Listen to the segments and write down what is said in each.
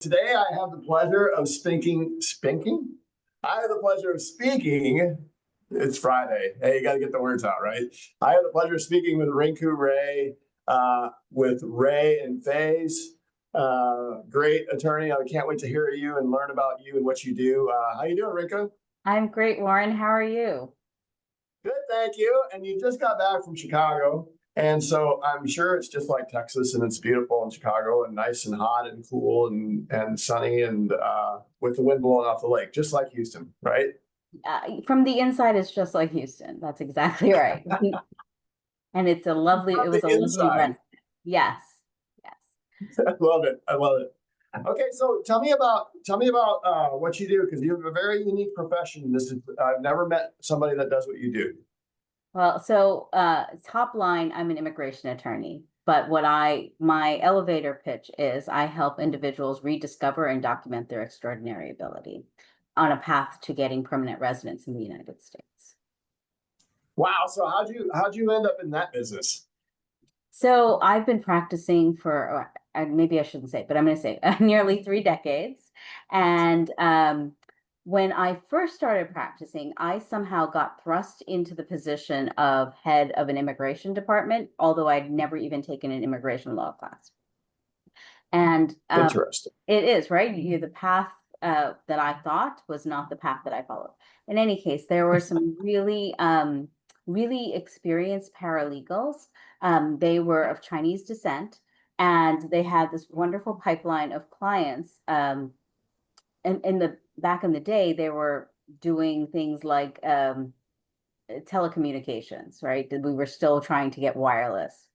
today I have the pleasure of speaking. I have the pleasure of speaking. It's Friday. Hey, you got to get the words out, right? I have the pleasure of speaking with Rinku Ray, with Ray and Faze. Great attorney. I can't wait to hear you and learn about you and what you do. How you doing, Rinku? I'm great, Warren. How are you? Good, thank you. And you just got back from Chicago. And so I'm sure it's just like Texas and it's beautiful in Chicago and nice and hot and cool and sunny and with the wind blowing off the lake, just like Houston, right? From the inside, it's just like Houston. That's exactly right. And it's a lovely, From it the was a lovely inside. run. Yes, yes. I love it. I love it. Okay, so tell me about what you do, because you have a very unique profession. I've never met somebody that does what you do. Well, so top line, I'm an immigration attorney, but my elevator pitch is I help individuals rediscover and document their extraordinary ability on a path to getting permanent residence in the United States. Wow. So how'd you end up in that business? So I've been practicing for, maybe I shouldn't say, but I'm going to say nearly 3 decades. And when I first started practicing, I somehow got thrust into the position of head of an immigration department, although I'd never even taken an immigration law class. And Interesting. it is, right? The path that I thought was not the path that I followed. In any case, there were some really experienced paralegals. They were of Chinese descent, and they had this wonderful pipeline of clients. And in the back in the day, they were doing things like telecommunications, right? We were still trying to get wireless.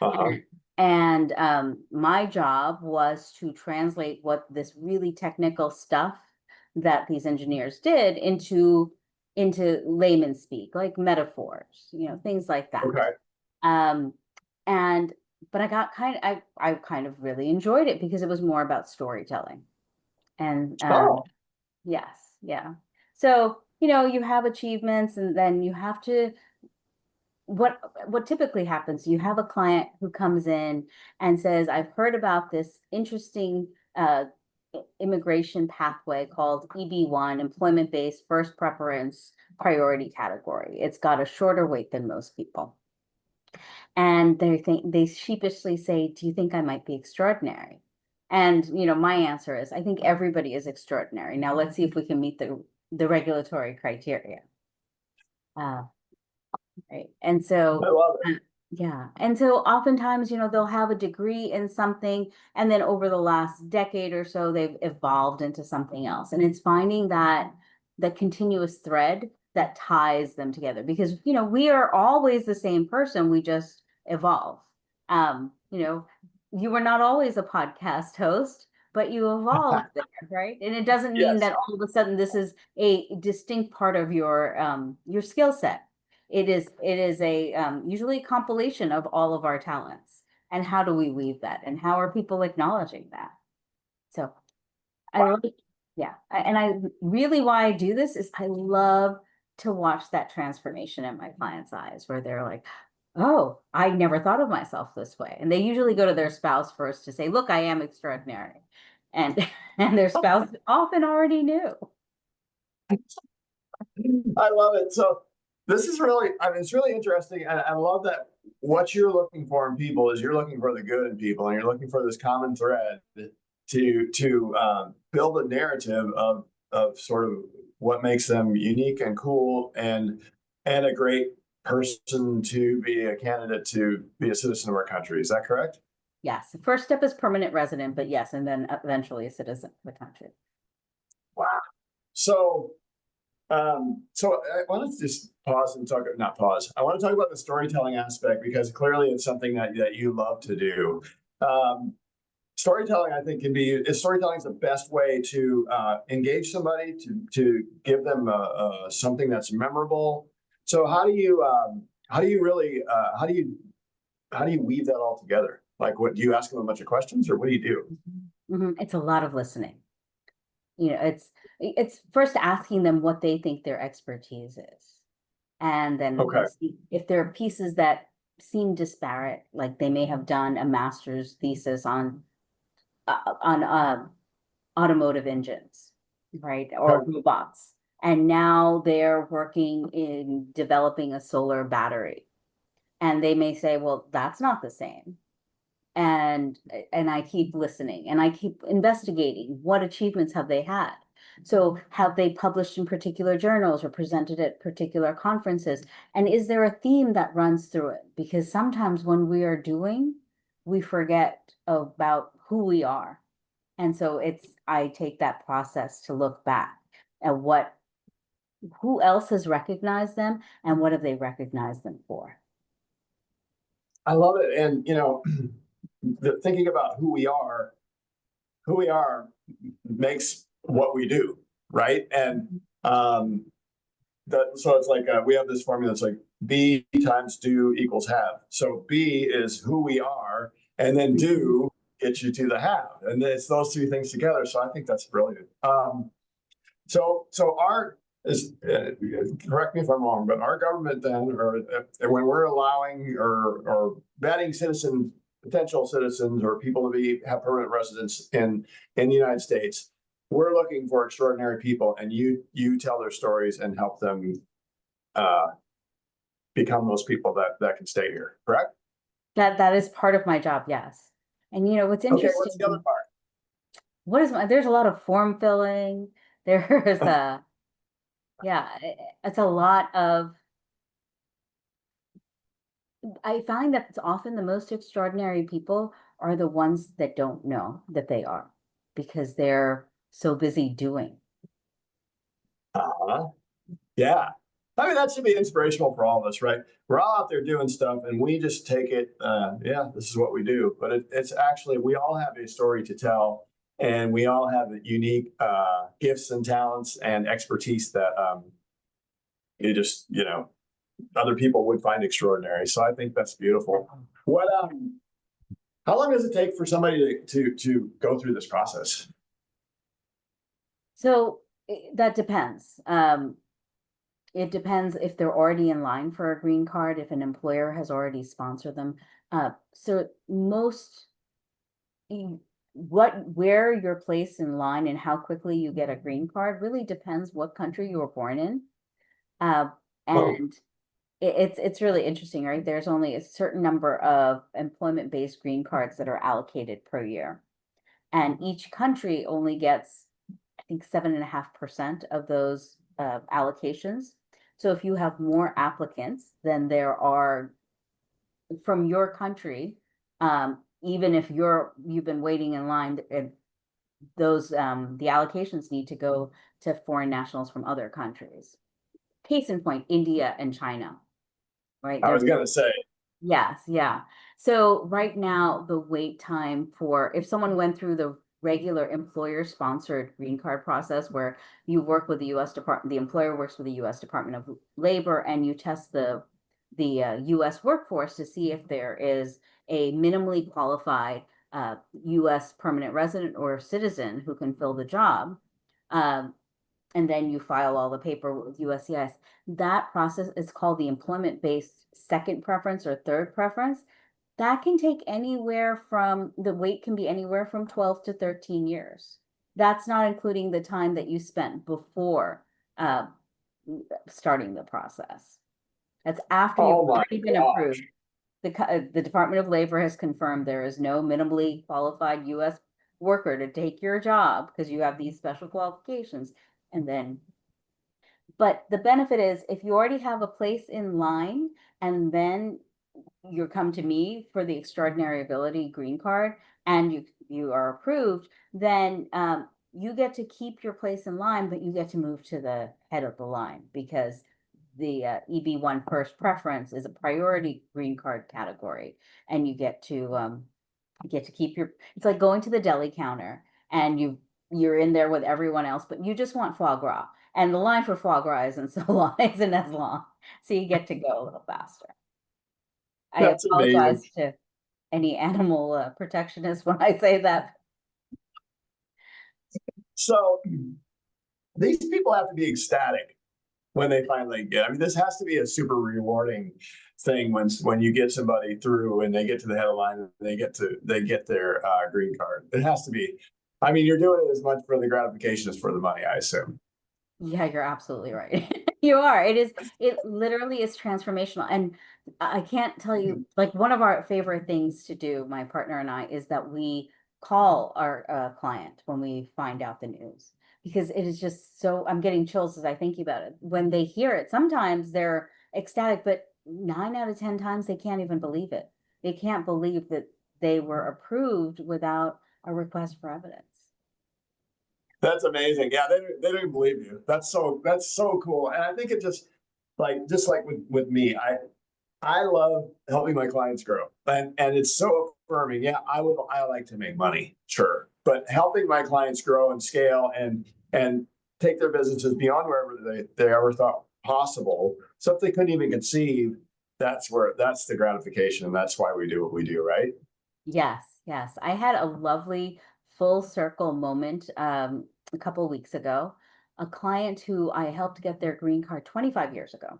Uh-huh. And my job was to translate what this really technical stuff that these engineers did into layman speak, like metaphors, things like that. Okay. Um, and but I kind of really enjoyed it because it was more about storytelling. And Oh, yes, yeah. So, you have achievements and then you have to what typically happens, you have a client who comes in and says, I've heard about this interesting immigration pathway called EB1, employment-based first preference priority category. It's got a shorter wait than most people. And they sheepishly say, do you think I might be extraordinary? And my answer is, I think everybody is extraordinary. Now let's see if we can meet the regulatory criteria. Right. And I so, love it. yeah. And so oftentimes, they'll have a degree in something, and then over the last decade or so, they've evolved into something else. And it's finding that the continuous thread that ties them together because, we are always the same person. We just evolve. You were not always a podcast host, but you evolved there, right? And it doesn't mean Yes. that all of a sudden this is a distinct part of your skill set. It is a usually a compilation of all of our talents. And how do we weave that? And how are people acknowledging that? So I Wow. really, yeah. And I really, why I do this is I love to watch that transformation in my clients' eyes where they're like, oh, I never thought of myself this way. And they usually go to their spouse first to say, look, I am extraordinary. And and their spouse often already knew. I love it. So this is really, I mean, it's really interesting. And I love that what you're looking for in people is you're looking for the good in people and you're looking for this common thread to build a narrative of sort of what makes them unique and cool and a great person to be a candidate to be a citizen of our country. Is that correct? Yes. The first step is permanent resident, but yes, and then eventually a citizen of the country. Wow. So so I want to just pause and talk, not pause. I want to talk about the storytelling aspect because clearly it's something that you love to do. Um, Storytelling, I think, storytelling is the best way to engage somebody, to give them something that's memorable. So how do you really how do you weave that all together? Like, what do you ask them a bunch of questions, or what do you do? It's a lot of listening. It's first asking them what they think their expertise is. And then Okay. see if there are pieces that seem disparate, like they may have done a master's thesis on on automotive engines, right? Or Okay. robots. And now they're working in developing a solar battery. And they may say, well, that's not the same. And I keep listening and I keep investigating what achievements have they had. So have they published in particular journals or presented at particular conferences? And is there a theme that runs through it? Because sometimes when we are doing, we forget about who we are. And so I take that process to look back at who else has recognized them and what have they recognized them for. I love it. And, thinking about who we are makes what we do, right? And so it's like we have this formula that's like be times do equals have. So be is who we are, and then do gets you to the have, and it's those two things together. So I think that's brilliant. So our is correct me if I'm wrong, but our government then, or when we're allowing or vetting potential citizens, or people to have permanent residence in the United States, we're looking for extraordinary people, and you tell their stories and help them become those people that can stay here. Correct? That is part of my job, yes. And what's Okay. What's the other interesting, part? there's a lot of form filling. There's yeah, it's a lot of, I find that it's often the most extraordinary people are the ones that don't know that they are because they're so busy doing. Uh-huh. Yeah. I mean, that should be inspirational for all of us, right? We're all out there doing stuff and we just take it, yeah, this is what we do. But it's actually, we all have a story to tell, and we all have unique gifts and talents and expertise that you just, other people would find extraordinary. So I think that's beautiful. How long does it take for somebody to go through this process? So that depends. It depends if they're already in line for a green card, if an employer has already sponsored them. So where you're placed in line and how quickly you get a green card really depends what country you were born in. Uh, Oh, and it's really interesting, right? There's only a certain number of employment-based green cards that are allocated per year. And each country only gets, I think, 7.5% of those allocations. So if you have more applicants than there are from your country, even if you've been waiting in line, those the allocations need to go to foreign nationals from other countries. Case in point, India and China, right? I There's was gonna say, Yes, yeah. So right now, the wait time for if someone went through the regular employer-sponsored green card process where you work with the U.S. Department, the employer works with the U.S. Department of Labor, and you test the U.S. workforce to see if there is a minimally qualified U.S. permanent resident or citizen who can fill the job. Um, and then you file all the paperwork with USCIS. That process is called the employment-based second preference or third preference. That can take the wait can be anywhere from 12 to 13 years. That's not including the time that you spent before uh, starting the process. That's after you've oh my already been gosh. approved. The Department of Labor has confirmed there is no minimally qualified U.S. worker to take your job because you have these special qualifications. And then, but the benefit is if you already have a place in line and then you come to me for the extraordinary ability green card and you are approved, then you get to keep your place in line, but you get to move to the head of the line because the EB1 first preference is a priority green card category, and you get to keep it's like going to the deli counter and you're in there with everyone else, but you just want foie gras. And the line for foie gras isn't so long, isn't as long. So you get to go a little faster. I That's amazing. apologize to any animal protectionist when I say that. So these people have to be ecstatic when they finally get. I mean, this has to be a super rewarding thing when you get somebody through and they get to the head of the line and they get their green card. It has to be. I mean, you're doing it as much for the gratification as for the money, I assume. Yeah, you're absolutely right. You are. It literally is transformational. And I can't tell you, like, one of our favorite things to do, my partner and I, is that we call our client when we find out the news, because it is just so, I'm getting chills as I think about it. When they hear it, sometimes they're ecstatic, but 9 out of 10 times they can't even believe it. They can't believe that they were approved without a request for evidence. That's amazing. Yeah, they don't even believe you. That's so cool. And I think it just like with me, I love helping my clients grow. And it's so affirming. Yeah, I like to make money, sure. But helping my clients grow and scale and take their businesses beyond wherever they ever thought possible. So if they couldn't even conceive, that's the gratification. And that's why we do what we do, right? Yes, yes. I had a lovely full circle moment a couple weeks ago. A client who I helped get their green card 25 years ago.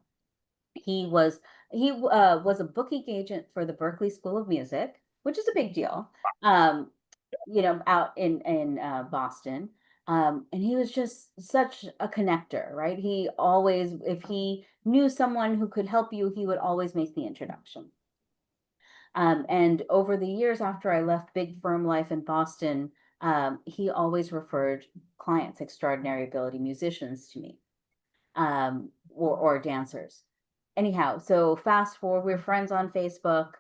He was was a booking agent for the Berkeley School of Music, which is a big deal. Um, out in Boston. And he was just such a connector, right? He always, if he knew someone who could help you, he would always make the introduction. And over the years after I left big firm life in Boston, he always referred clients, extraordinary ability musicians to me, or dancers. Anyhow, so fast forward, we're friends on Facebook,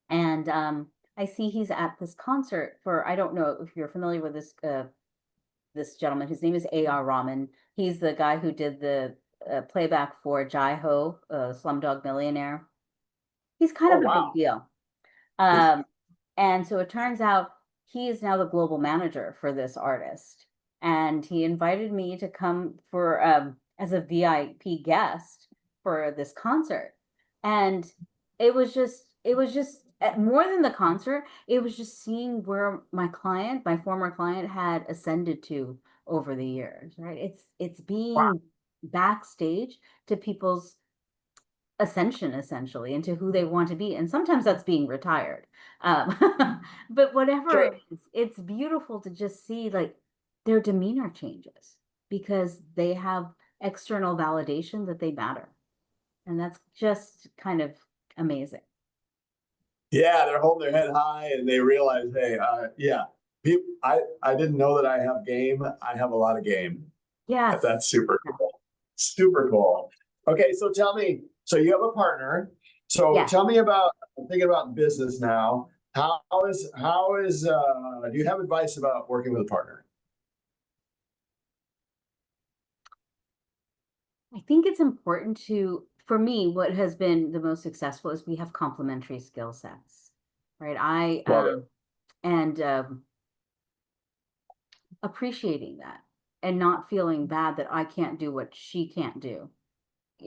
and I see he's at this concert for, I don't know if you're familiar with this gentleman. His name is A.R. Rahman. He's the guy who did the playback for Jai Ho, Slumdog Millionaire. He's kind Oh of a big wow. deal. And so it turns out he is now the global manager for this artist. And he invited me to come for as a VIP guest for this concert. And it was just more than the concert, it was just seeing where my former client had ascended to over the years, right? It's Wow. being backstage to people's ascension essentially into who they want to be, and sometimes that's being retired, but whatever it Sure. is, it's beautiful to just see like their demeanor changes because they have external validation that they matter, and that's just kind of amazing. Yeah, they're holding their head high and they realize, hey, yeah, I didn't know that I have game. I have a lot of game. Yes. That's super cool. Super cool. Okay, so tell me, so you have a partner. So Yeah, tell me about thinking about business now. Do you have advice about working with a partner? I think it's important to, for me, what has been the most successful is we have complementary skill sets, right? I Love it. and appreciating that and not feeling bad that I can't do what she can't do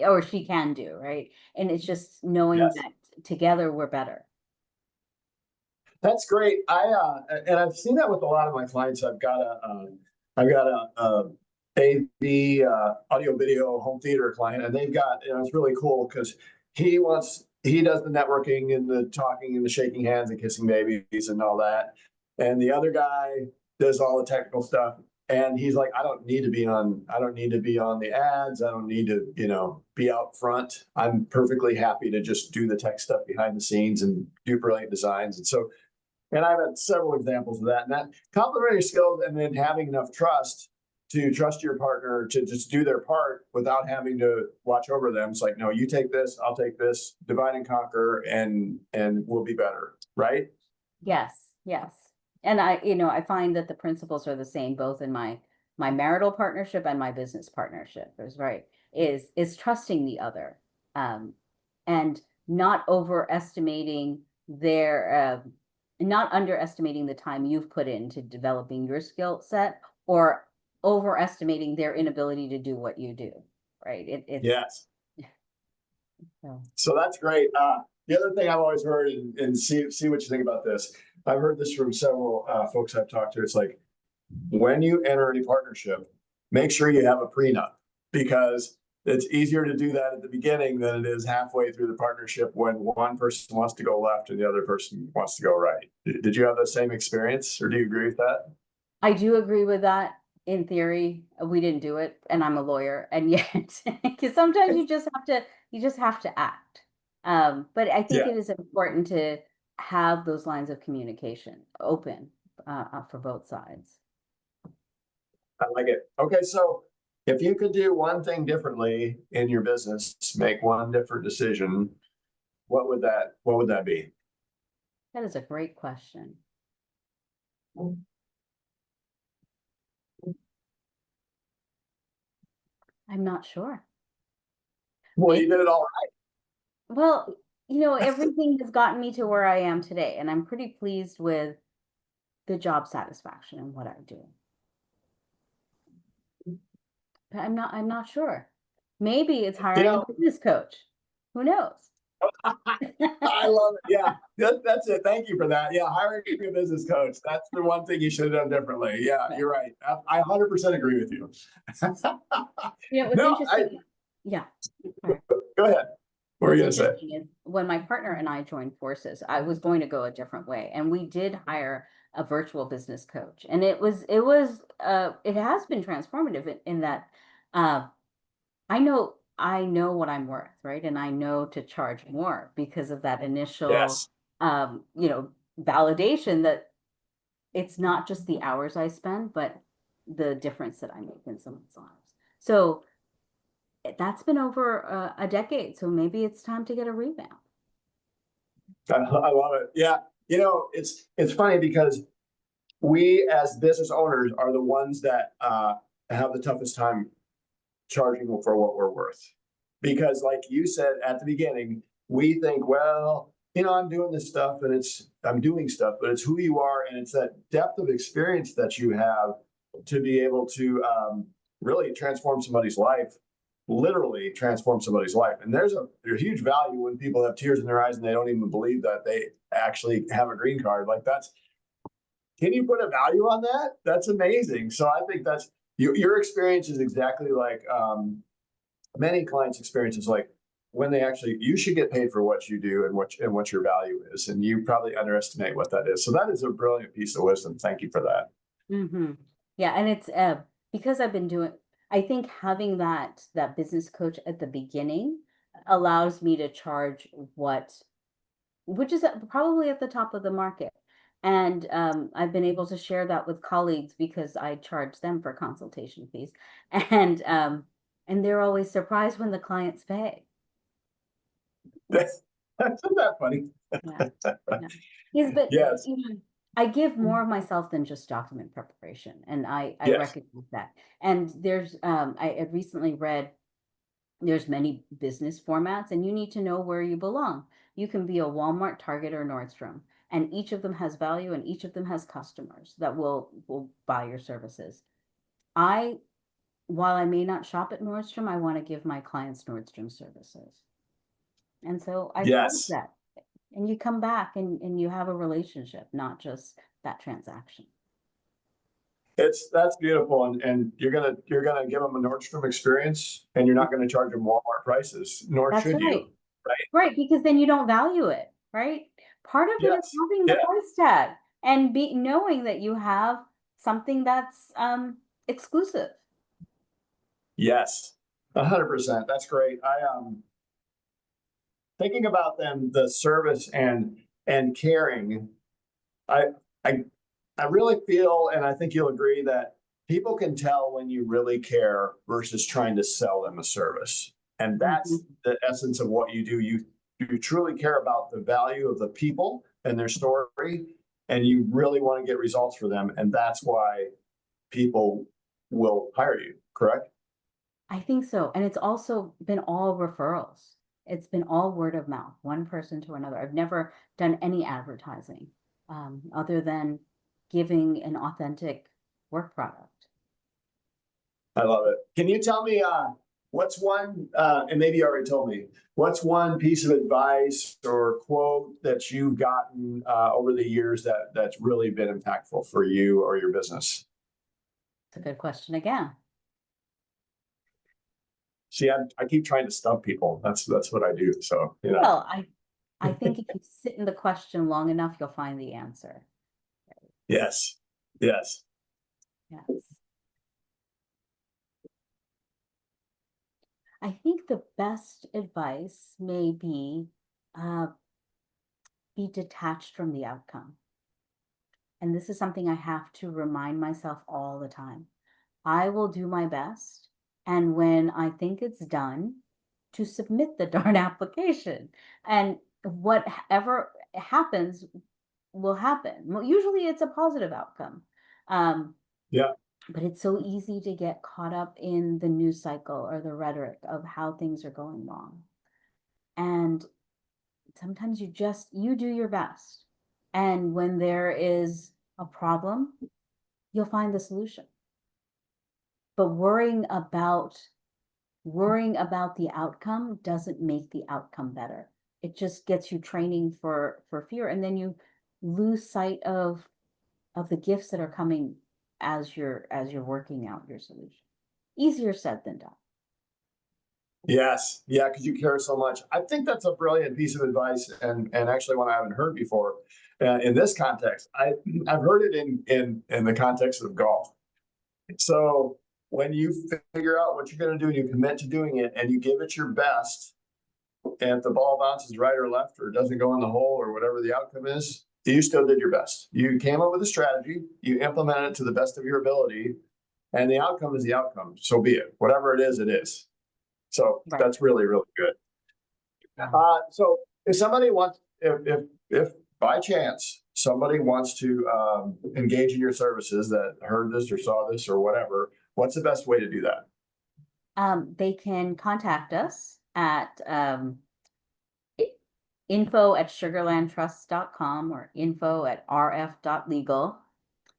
or she can do, right? And it's just knowing Yes. that together we're better. That's great. And I've seen that with a lot of my clients. I've got a AV audio video home theater client, and it's really cool because he does the networking and the talking and the shaking hands and kissing babies and all that, and the other guy does all the technical stuff. And he's like, I don't need to be on the ads. I don't need to, be out front. I'm perfectly happy to just do the tech stuff behind the scenes and do brilliant designs. And I've had several examples of that. And that complementary skills, and then having enough trust to trust your partner to just do their part without having to watch over them. It's like, no, you take this, I'll take this, divide and conquer, and we'll be better, right? Yes, yes. And I find that the principles are the same both in my marital partnership and my business partnership, is right, is trusting the other, um, and not overestimating not underestimating the time you've put into developing your skill set or overestimating their inability to do what you do, right? It's Yes. so, So that's great. The other thing I've always heard, and see what you think about this. I've heard this from several folks I've talked to. It's like when you enter any partnership, make sure you have a prenup because it's easier to do that at the beginning than it is halfway through the partnership when one person wants to go left and the other person wants to go right. Did you have the same experience, or do you agree with that? I do agree with that in theory. We didn't do it, and I'm a lawyer, and yet, because sometimes you just have to act. But I think Yeah, it is important to have those lines of communication open for both sides. I like it. Okay, so if you could do one thing differently in your business, make one different decision, what would that be? That is a great question. I'm not sure. Well, you did it all Well, right. everything has gotten me to where I am today, and I'm pretty pleased with the job satisfaction and what I do. But I'm not sure. Maybe it's You hiring a know, business coach. Who knows? I love it. Yeah, that's it. Thank you for that. Yeah, hiring a business coach. That's the one thing you should have done differently. Yeah, Right. you're right. I 100% agree with you. What's No, interesting, yeah. Right. go ahead. What were What's you gonna say? interesting is when my partner and I joined forces, I was going to go a different way, and we did hire a virtual business coach, and it has been transformative in that uh, I know what I'm worth, right? And I know to charge more because of that initial Yes. validation that it's not just the hours I spend, but the difference that I make in someone's lives. So that's been over a decade. So maybe it's time to get a revamp. I love it. Yeah. It's funny because we as business owners are the ones that have the toughest time charging for what we're worth. Because like you said at the beginning, we think, well, I'm doing this stuff and I'm doing stuff, but it's who you are and it's that depth of experience that you have to be able to really transform somebody's life, literally transform somebody's life. And there's a huge value when people have tears in their eyes and they don't even believe that they actually have a green card. Like can you put a value on that? That's amazing. So I think that's your experience is exactly like many clients' experiences. Like when you should get paid for what you do and what your value is, and you probably underestimate what that is. So that is a brilliant piece of wisdom. Thank you for that. Hmm. Yeah, and it's because I've been doing. I think having that business coach at the beginning allows me to charge which is probably at the top of the market. And I've been able to share that with colleagues because I charge them for consultation fees, and um, and they're always surprised when the clients pay. That's Isn't that funny? Yeah, yeah. Yes, but Yes. I give more of myself than just document preparation, and I Yes. recognize that. And I had recently read there's many business formats, and you need to know where you belong. You can be a Walmart, Target, or Nordstrom, and each of them has value, and each of them has customers that will buy your services. I While I may not shop at Nordstrom, I want to give my clients Nordstrom services. And so I charge Yes. that. And you come back and you have a relationship, not just that transaction. That's beautiful, and you're gonna give them a Nordstrom experience, and you're not going to charge them Walmart prices, nor That's should you. right. Right? Right. Because then you don't value it, right? Part of it is Yes. having the Yeah. price tag and knowing that you have something that's exclusive. Yes. 100%. That's great. Thinking about them, the service and caring. I I I really feel, and I think you'll agree that people can tell when you really care versus trying to sell them a service. And that's Mhm. the essence of what you do. You truly care about the value of the people and their story, and you really want to get results for them. And that's why people will hire you, correct? I think so. And it's also been all referrals. It's been all word of mouth, one person to another. I've never done any advertising other than giving an authentic work product. I love it. Can you tell me what's one, and maybe you already told me, what's one piece of advice or quote that you've gotten over the years that's really been impactful for you or your business? It's a good question again. See, I keep trying to stump people. That's what I do. So, you know. Well, I think if you sit in the question long enough, you'll find the answer. Yes. Yes. Yes. I think the best advice may be detached from the outcome. And this is something I have to remind myself all the time. I will do my best. And when I think it's done, to submit the darn application. And whatever happens will happen. Well, usually it's a positive outcome. Yeah. But it's so easy to get caught up in the news cycle or the rhetoric of how things are going wrong. And sometimes you do your best. And when there is a problem, you'll find the solution. But worrying about the outcome doesn't make the outcome better. It just gets you training for fear, and then you lose sight of the gifts that are coming as you're working out your solution. Easier said than done. Yes. Yeah, because you care so much. I think that's a brilliant piece of advice, and actually one I haven't heard before in this context. I've heard it in the context of golf. So when you figure out what you're going to do and you commit to doing it and you give it your best, and if the ball bounces right or left or doesn't go in the hole or whatever the outcome is, you still did your best. You came up with a strategy, you implemented it to the best of your ability, and the outcome is the outcome. So be it. Whatever it is, it is. So Right. that's really, really good. So if somebody wants, if by chance somebody wants to engage in your services that heard this or saw this or whatever, what's the best way to do that? They can contact us at info@sugarlandtrust.com or info@rf.legal,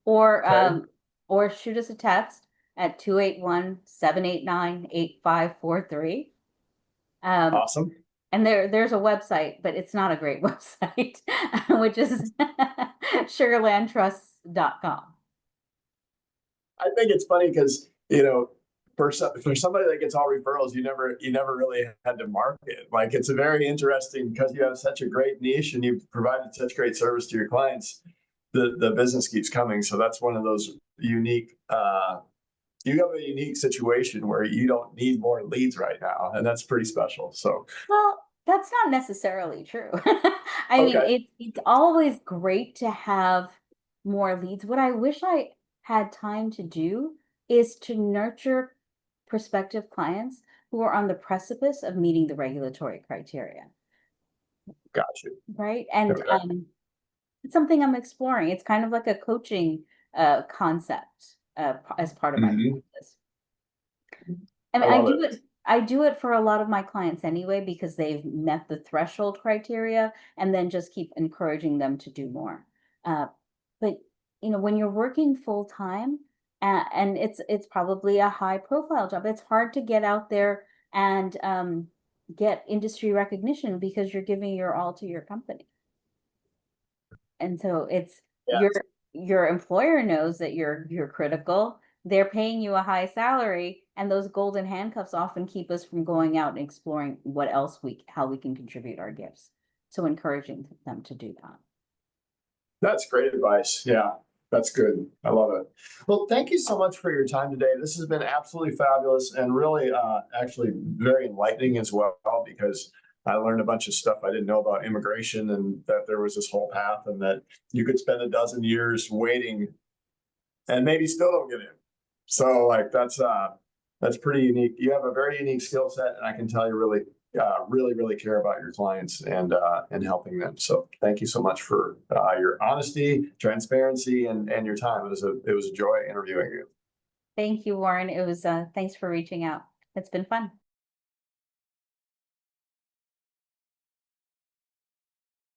Okay. or shoot us a text at 281-789-8543. Awesome. And there's a website, but it's not a great website, which is sugarlandtrust.com. I think it's funny because, you know, for somebody that gets all referrals, you never really had to market. Like, it's a very interesting, because you have such a great niche and you've provided such great service to your clients. The business keeps coming. So that's one of those unique. You have a unique situation where you don't need more leads right now, and that's pretty special. So, Well, that's not necessarily true. I mean, okay. it's always great to have more leads. What I wish I had time to do is to nurture prospective clients who are on the precipice of meeting the regulatory criteria, Got you. right? And Okay. it's something I'm exploring. It's kind of like a coaching concept as part of my Mhm. practice. I I mean, love it. I do it for a lot of my clients anyway because they've met the threshold criteria, and then just keep encouraging them to do more. Uh, but when you're working full time, and it's probably a high profile job, it's hard to get out there and get industry recognition because you're giving your all to your company. And so it's Yeah. your employer knows that you're critical. They're paying you a high salary, and those golden handcuffs often keep us from going out and exploring how we can contribute our gifts. So encouraging them to do that. That's great advice. Yeah, that's good. I love it. Well, thank you so much for your time today. This has been absolutely fabulous and really, actually very enlightening as well, because I learned a bunch of stuff I didn't know about immigration, and that there was this whole path, and that you could spend a dozen years waiting and maybe still don't get in. So, like, that's pretty unique. You have a very unique skill set, and I can tell you really care about your clients and helping them. So thank you so much for your honesty, transparency, and your time. It was a joy interviewing you. Thank you, Warren. It was thanks for reaching out. It's been fun.